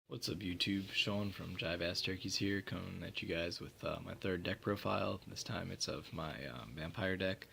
What's up, YouTube? Sean from Jive Ass Turkeys here, coming at you guys with my third deck profile. This time it's of my vampire deck.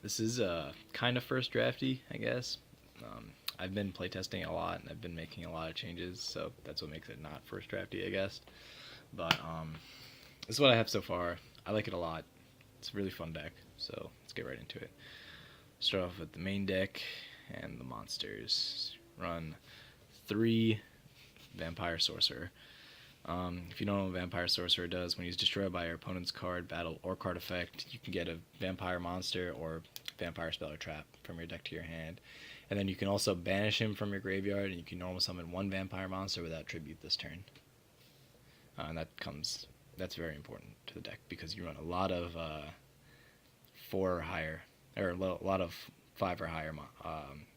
This is kind of first drafty, I guess. I've been playtesting a lot and I've been making a lot of changes, so that's what makes it not first drafty, I guess. But this is what I have so far. I like it a lot. It's a really fun deck, so let's get right into it. Start off with the main deck and the monsters. Run 3 Vampire Sorcerer. If you don't know what Vampire Sorcerer does, when he's destroyed by your opponent's card, battle, or card effect, you can get a Vampire Monster or Vampire Spell or Trap from your deck to your hand. And then you can also banish him from your graveyard, and you can normal summon 1 Vampire Monster without tribute this turn. And that's very important to the deck because you run a lot of 4 or higher, or a lot of 5 or higher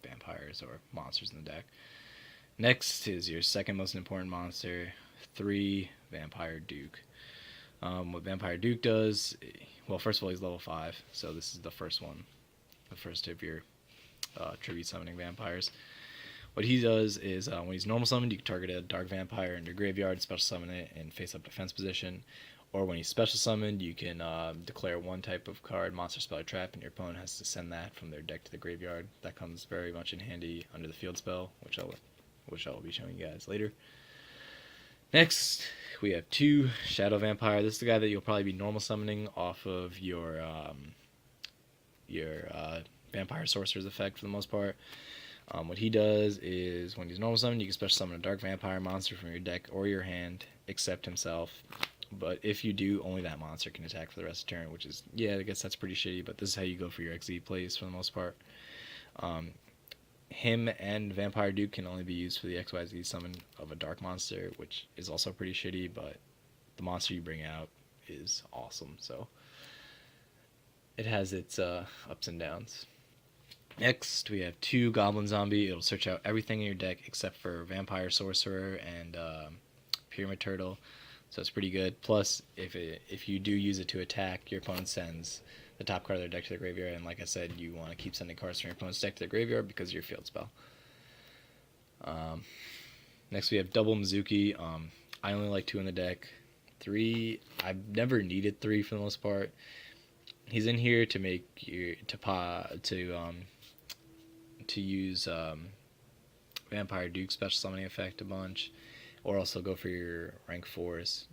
vampires or monsters in the deck. Next is your second most important monster, 3 Vampire Duke. What Vampire Duke does, well, first of all, he's level 5, so this is the first one, the first of your tribute summoning vampires. What he does is when he's normal summoned, you can target a dark vampire in your graveyard, special summon it in face up defense position. Or when he's special summoned, you can declare one type of card, monster, spell, or trap, and your opponent has to send that from their deck to the graveyard. That comes very much in handy under the field spell, which I will be showing you guys later. Next, we have 2 Shadow Vampire. This is the guy that you'll probably be normal summoning off of your Vampire Sorcerer's effect for the most part. What he does is when he's normal summoned, you can special summon a Dark Vampire monster from your deck or your hand, except himself. But if you do, only that monster can attack for the rest of the turn, which is, yeah, I guess that's pretty shitty, but this is how you go for your XZ plays for the most part. Him and Vampire Duke can only be used for the XYZ summon of a dark monster, which is also pretty shitty, but the monster you bring out is awesome, so it has its ups and downs. Next, we have 2 Goblin Zombie. It'll search out everything in your deck except for Vampire Sorcerer and Pyramid Turtle, so it's pretty good. Plus, if you do use it to attack, your opponent sends the top card of their deck to the graveyard, and like I said, you want to keep sending cards from your opponent's deck to the graveyard because of your field spell. Next, we have Double Mizuki. I only like 2 in the deck. 3, I've never needed 3 for the most part. He's in here to make your to use Vampire Duke special summoning effect a bunch, or also go for your rank 4s.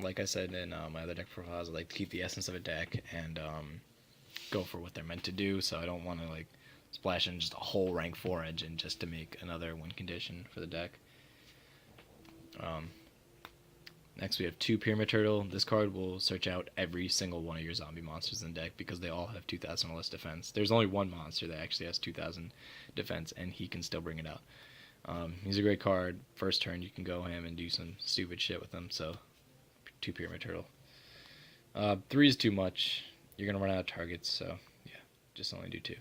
Like I said in my other deck profiles, I like to keep the essence of a deck and go for what they're meant to do, so I don't want to like splash in just a whole rank 4 engine just to make another win condition for the deck. Next we have 2 Pyramid Turtle. This card will search out every single one of your zombie monsters in the deck because they all have 2,000 or less defense. There's only one monster that actually has 2,000 defense, and he can still bring it out. He's a great card. First turn you can go him and do some stupid shit with him, so 2 Pyramid Turtle. 3 is too much. You're going to run out of targets, so yeah, just only do 2.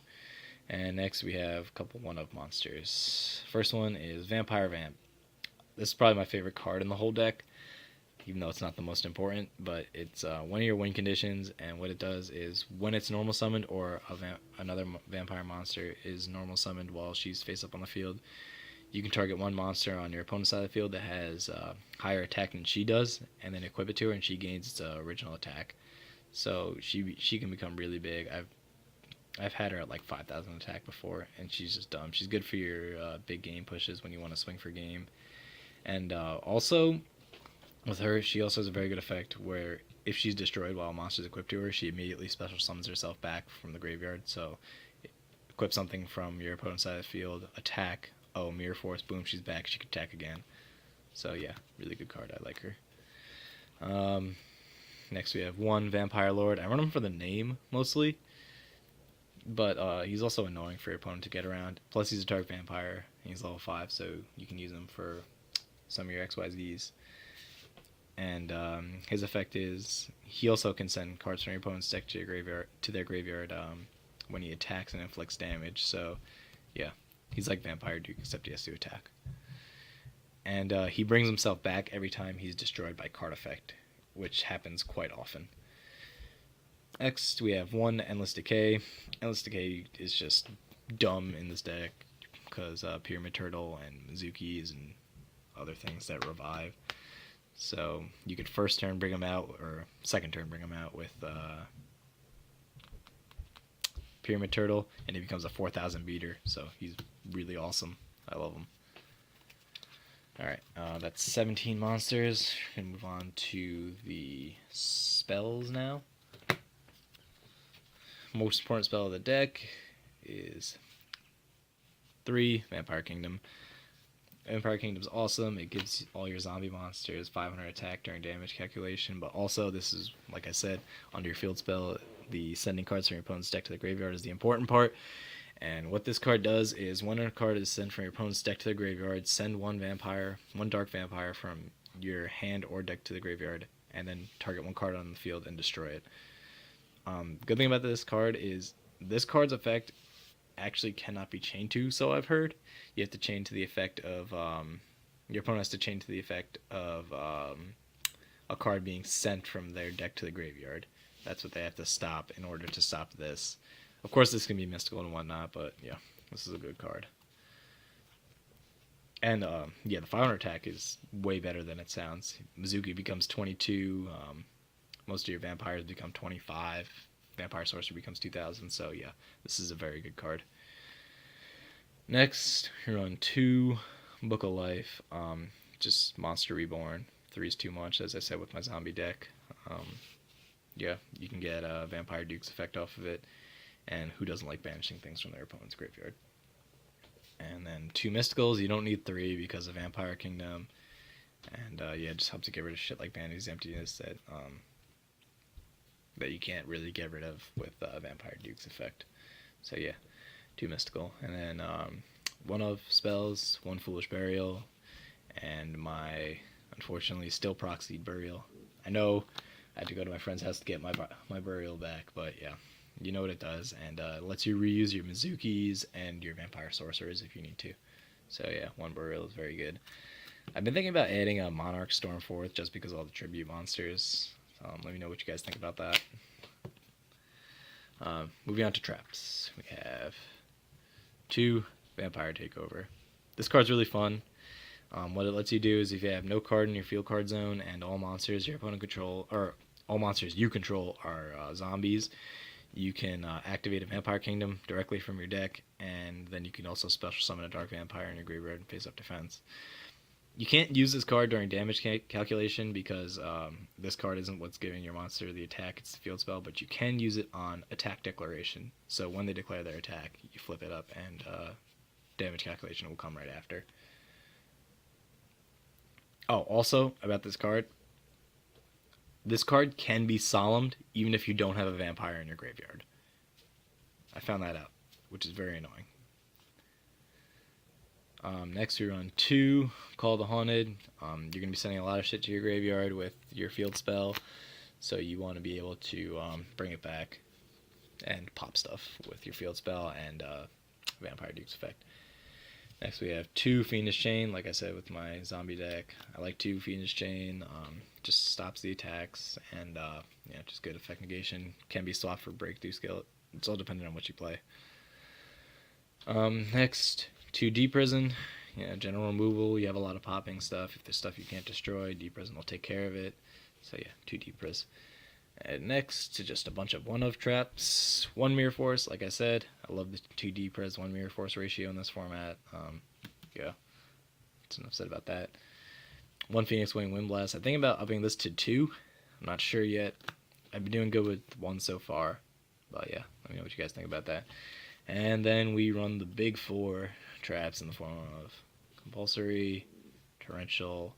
And next we have a couple one-of monsters. First one is Vampire Vamp. This is probably my favorite card in the whole deck, even though it's not the most important, but it's one of your win conditions, and what it does is when it's normal summoned or another vampire monster is normal summoned while she's face up on the field, you can target one monster on your opponent's side of the field that has higher attack than she does, and then equip it to her, and she gains its original attack. So she can become really big. I've had her at like 5,000 attack before, and she's just dumb. She's good for your big game pushes when you want to swing for game. And also, with her, she also has a very good effect where if she's destroyed while a monster is equipped to her, she immediately special summons herself back from the graveyard. So equip something from your opponent's side of the field, attack, oh, Mirror Force, boom, she's back, she can attack again. So yeah, really good card, I like her. Next we have 1 Vampire Lord. I run him for the name, mostly. But he's also annoying for your opponent to get around. Plus he's a dark vampire, and he's level 5, so you can use him for some of your XYZs. And his effect is he also can send cards from your opponent's deck to their graveyard when he attacks and inflicts damage. So yeah, he's like Vampire Duke, except he has to attack. And he brings himself back every time he's destroyed by card effect, which happens quite often. Next, we have 1 Endless Decay. Endless Decay is just dumb in this deck because Pyramid Turtle and Mizuki is other things that revive. So you could first turn bring them out, or second turn bring them out with Pyramid Turtle, and he becomes a 4,000 beater. So he's really awesome. I love him. Alright, that's 17 monsters. We're going to move on to the spells now. Most important spell of the deck is 3, Vampire Kingdom. Vampire Kingdom's awesome. It gives all your zombie monsters 500 attack during damage calculation, but also this is, like I said, under your field spell, the sending cards from your opponent's deck to the graveyard is the important part. And what this card does is when a card is sent from your opponent's deck to the graveyard, send one dark vampire from your hand or deck to the graveyard, and then target one card on the field and destroy it. Good thing about this card is this card's effect actually cannot be chained to, so I've heard. You have to chain to the effect of, your opponent has to chain to the effect of a card being sent from their deck to the graveyard. That's what they have to stop in order to stop this. Of course, this can be mystical and whatnot, but yeah, this is a good card. And yeah, the 500 attack is way better than it sounds. Mizuki becomes 22. Most of your vampires become 25. Vampire Sorcerer becomes 2,000. So yeah, this is a very good card. Next, you're on 2, Book of Life. Just Monster Reborn. 3 is too much, as I said with my zombie deck. Yeah, you can get a Vampire Duke's effect off of it. And who doesn't like banishing things from their opponent's graveyard? And then 2 Mysticals. You don't need 3 because of Vampire Kingdom. And yeah, it just helps to get rid of shit like Vanity's Emptiness that you can't really get rid of with Vampire Duke's effect. So yeah, 2 Mystical. And then 1 of spells, 1 Foolish Burial, and my, unfortunately, still proxied Burial. I know I had to go to my friend's house to get my Burial back, but yeah. You know what it does, and it lets you reuse your Mizukis and your Vampire Sorcerers if you need to. So yeah, 1 Burial is very good. I've been thinking about adding a Monarch Stormforth just because of all the tribute monsters. Let me know what you guys think about that. Moving on to traps. We have 2 Vampire Takeover. This card's really fun. What it lets you do is if you have no card in your field card zone and all monsters your opponent control, or all monsters you control are zombies, you can activate a Vampire Kingdom directly from your deck, and then you can also special summon a Dark Vampire in your graveyard and face up defense. You can't use this card during damage calculation because this card isn't what's giving your monster the attack, it's the field spell, but you can use it on attack declaration. So when they declare their attack, you flip it up and damage calculation will come right after. Oh, also about this card can be solemned even if you don't have a vampire in your graveyard. I found that out, which is very annoying. Next, we run 2, Call the Haunted. You're going to be sending a lot of shit to your graveyard with your field spell, so you want to be able to bring it back and pop stuff with your field spell and Vampire Duke's effect. Next, we have 2 Fiendish Chain. Like I said with my zombie deck, I like 2 Fiendish Chain. Just stops the attacks and yeah, just good effect negation. Can be swapped for breakthrough skill. It's all dependent on what you play. Next, 2 Deep Prison. Yeah, general removal. You have a lot of popping stuff. If there's stuff you can't destroy, Deep Prison will take care of it. So yeah, 2 Deep Pris. And next to just a bunch of 1-of traps. 1 Mirror Force, like I said. I love the 2 Deep Pris, 1 Mirror Force ratio in this format. Yeah, that's enough said about that. 1 Phoenix Wing Wind Blast. I think about upping this to 2. I'm not sure yet. I've been doing good with 1 so far. But yeah, let me know what you guys think about that. And then we run the big 4 traps in the form of Compulsory, Torrential,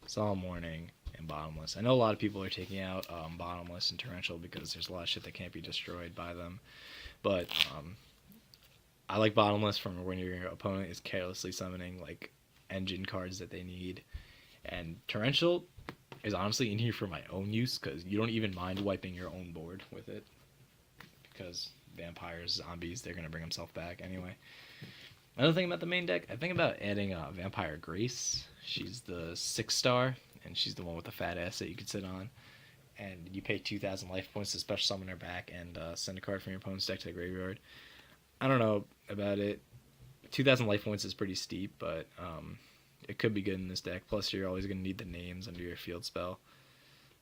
Solemn Warning, and Bottomless. I know a lot of people are taking out Bottomless and Torrential because there's a lot of shit that can't be destroyed by them. But I like Bottomless from when your opponent is carelessly summoning like engine cards that they need. And Torrential is honestly in here for my own use because you don't even mind wiping your own board with it. Because vampires, zombies, they're going to bring themselves back anyway. Another thing about the main deck, I think about adding Vampire Grace. She's the 6-star, and she's the one with the fat ass that you could sit on. And you pay 2,000 life points to special summon her back and send a card from your opponent's deck to the graveyard. I don't know about it. 2,000 life points is pretty steep, but it could be good in this deck. Plus, you're always going to need the names under your field spell.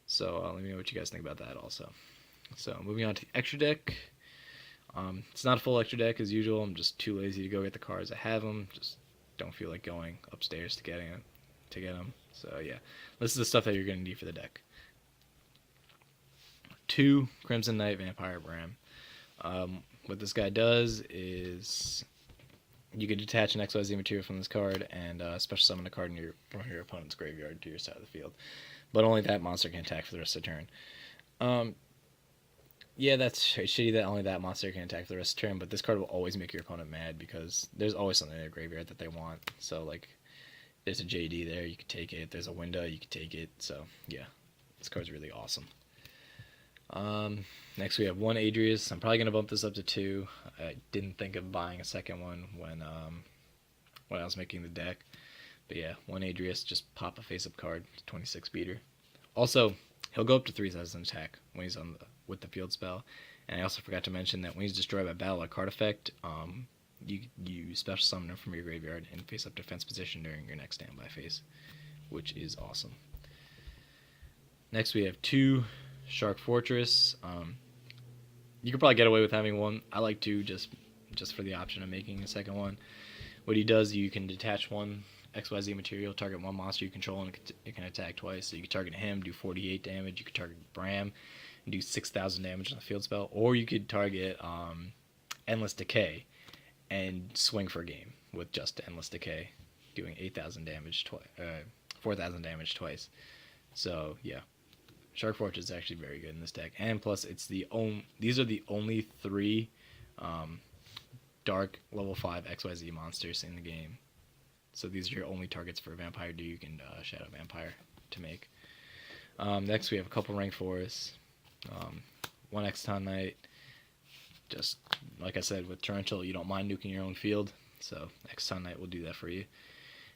So let me know what you guys think about that also. So moving on to the extra deck. It's not a full extra deck as usual. I'm just too lazy to go get the cards. I have them. Just don't feel like going upstairs to get them. So yeah, this is the stuff that you're going to need for the deck. 2 Crimson Knight Vampire Bram. What this guy does is you can detach an XYZ material from this card and special summon a card from your opponent's graveyard to your side of the field. But only that monster can attack for the rest of the turn. Yeah, that's shitty that only that monster can attack for the rest of the turn, but this card will always make your opponent mad because there's always something in their graveyard that they want. So, like, there's a JD there, you can take it. There's a window, you can take it. So, yeah, this card's really awesome. Next we have 1 Adrius. I'm probably going to bump this up to 2. I didn't think of buying a second one when I was making the deck. But yeah, 1 Adrius, just pop a face-up card, 26 beater. Also, he'll go up to 3 as an attack when he's with the field spell. And I also forgot to mention that when he's destroyed by battle, a card effect, you special summon him from your graveyard in face-up defense position during your next standby phase, which is awesome. Next we have 2 Shark Fortress. You could probably get away with having 1. I like 2 just for the option of making a second one. What he does, you can detach 1 XYZ material, target 1 monster you control, and it can attack twice. So you can target him, do 48 damage. You could target Bram and do 6,000 damage on the field spell. Or you could target Endless Decay and swing for a game with just Endless Decay, doing 8,000 damage 4,000 damage twice. So yeah, Shark Fortress is actually very good in this deck, and plus these are the only 3 dark level 5 XYZ monsters in the game. So these are your only targets for Vampire Duke and Shadow Vampire to make. Next we have a couple Rank Forests, 1 Exciton Knight. Just like I said, with Torrential, you don't mind nuking your own field, so Exciton Knight will do that for you.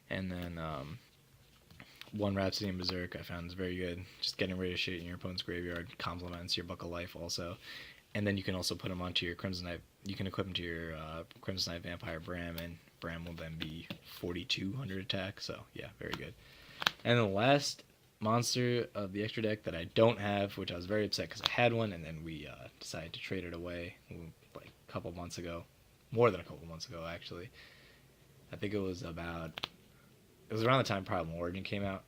And then 1 Rhapsody in Berserk I found is very good. Just getting rid of shit in your opponent's graveyard complements your Buck of Life also. And then you can also put him onto your Crimson Knight. You can equip him to your Crimson Knight Vampire Bram, and Bram will then be 4,200 attack. So yeah, very good. And the last monster of the extra deck that I don't have, which I was very upset because I had one, and then we decided to trade it away like a couple months ago. More than a couple months ago, actually. I think it was around the time Primal Origin came out.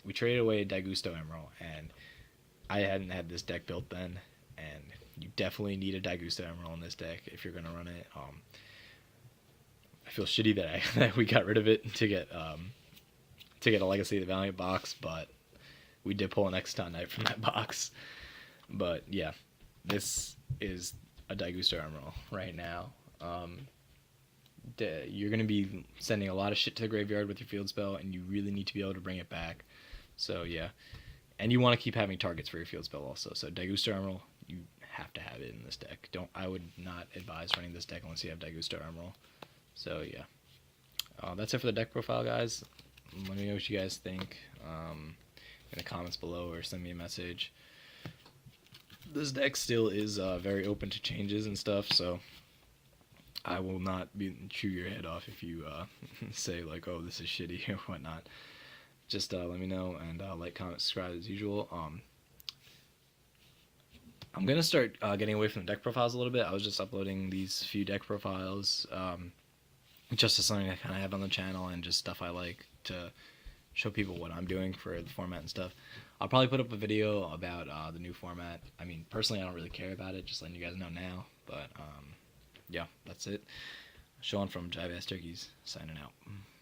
We traded away Daigusto Emerald, and I hadn't had this deck built then, and you definitely need a Daigusto Emerald in this deck if you're going to run it. I feel shitty that we got rid of it to get a Legacy of the Valiant box, but we did pull an Exciton Knight from that box. But yeah, this is a Daigusto Emerald right now. You're going to be sending a lot of shit to the graveyard with your field spell, and you really need to be able to bring it back. So yeah, and you want to keep having targets for your field spell also. So Daigusto Emerald, you have to have it in this deck. I would not advise running this deck unless you have Daigusto Emerald. So yeah, that's it for the deck profile, guys. Let me know what you guys think in the comments below, or send me a message. This deck still is very open to changes and stuff, so I will not chew your head off if you say like, oh, this is shitty or whatnot. Just let me know, and like, comment, subscribe as usual. I'm going to start getting away from the deck profiles a little bit. I was just uploading these few deck profiles just as something I kind of have on the channel, and just stuff I like to show people what I'm doing for the format and stuff. I'll probably put up a video about the new format. I mean, personally, I don't really care about it, just letting you guys know now. But yeah, that's it. Sean from Jive Ass Turkeys, signing out.